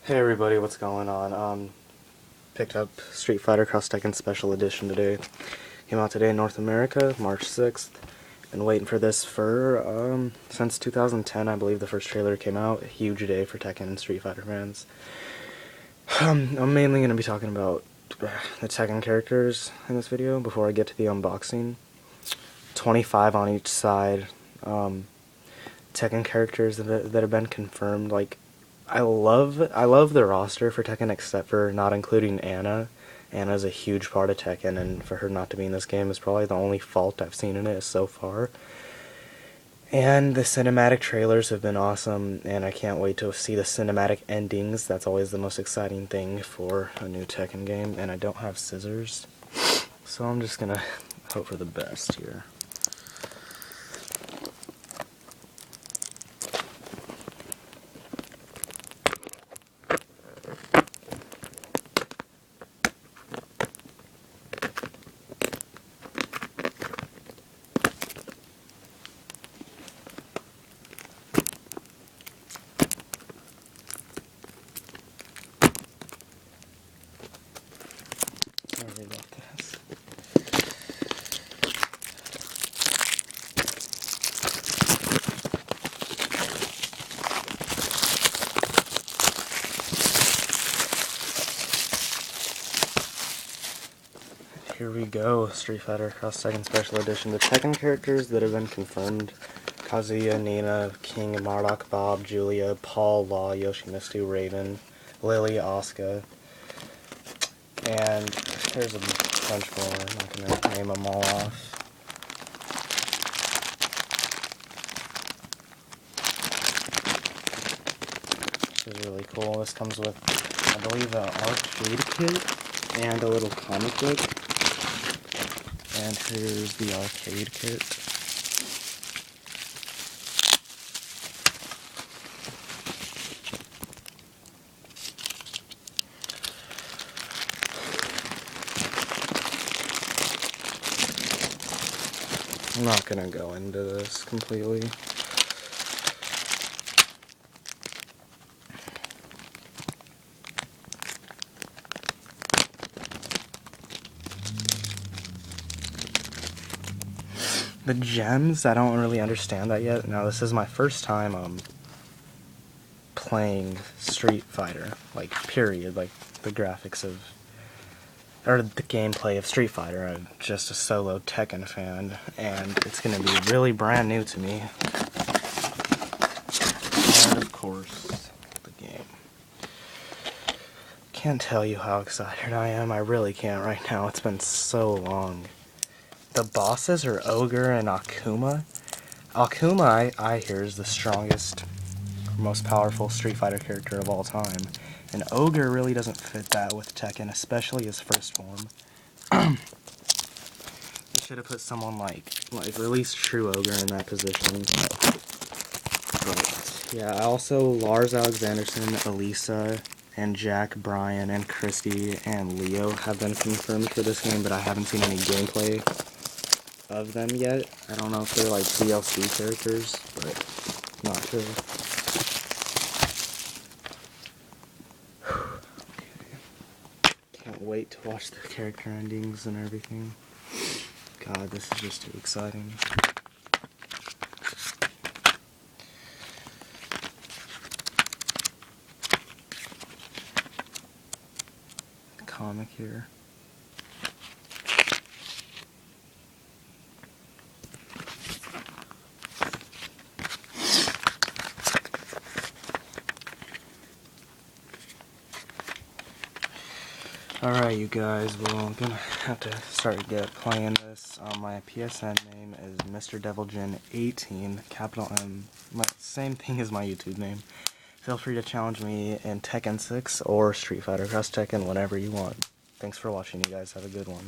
Hey everybody, what's going on? Picked up Street Fighter Cross Tekken Special Edition today. Came out today in North America, March 6th. Been waiting for this for, since 2010, I believe the first trailer came out. A huge day for Tekken and Street Fighter fans. I'm mainly going to be talking about the Tekken characters in this video before I get to the unboxing. 25 on each side. Tekken characters that have been confirmed, like, I love the roster for Tekken except for not including Anna. Anna's a huge part of Tekken, and for her not to be in this game is probably the only fault I've seen in it so far. And the cinematic trailers have been awesome, and I can't wait to see the cinematic endings. That's always the most exciting thing for a new Tekken game, and I don't have scissors, so I'm just gonna hope for the best here. Sorry about this. Here we go, Street Fighter Cross Tekken Special Edition. The Tekken characters that have been confirmed: Kazuya, Nina, King, Marduk, Bob, Julia, Paul, Law, Yoshimitsu, Raven, Lily, Asuka, and there's a bunch more. I'm not going to name them all off. This is really cool. This comes with, I believe, an arcade kit and a little comic book. And here's the arcade kit. I'm not gonna go into this completely. The gems, I don't really understand that yet. Now, this is my first time playing Street Fighter, like, period, like the graphics of, or the gameplay of Street Fighter. I'm just a solo Tekken fan, and it's gonna be really brand new to me. And of course, the game. Can't tell you how excited I am. I really can't right now. It's been so long. The bosses are Ogre and Akuma. Akuma, I hear, is the strongest, most powerful Street Fighter character of all time. And Ogre really doesn't fit that with Tekken, especially his first form. They should have put someone like released True Ogre in that position. But yeah, also Lars Alexanderson, Elisa, and Jack, Brian, and Christy, and Leo have been confirmed for this game, but I haven't seen any gameplay of them yet. I don't know if they're like DLC characters, but not sure. Okay. Can't wait to watch the character endings and everything. God, this is just too exciting. The comic here. Alright, you guys, well, I'm gonna have to start playing this. My PSN name is Mr. Deviljin18, capital M. Same thing as my YouTube name. Feel free to challenge me in Tekken 6 or Street Fighter Cross Tekken whenever you want. Thanks for watching, you guys. Have a good one.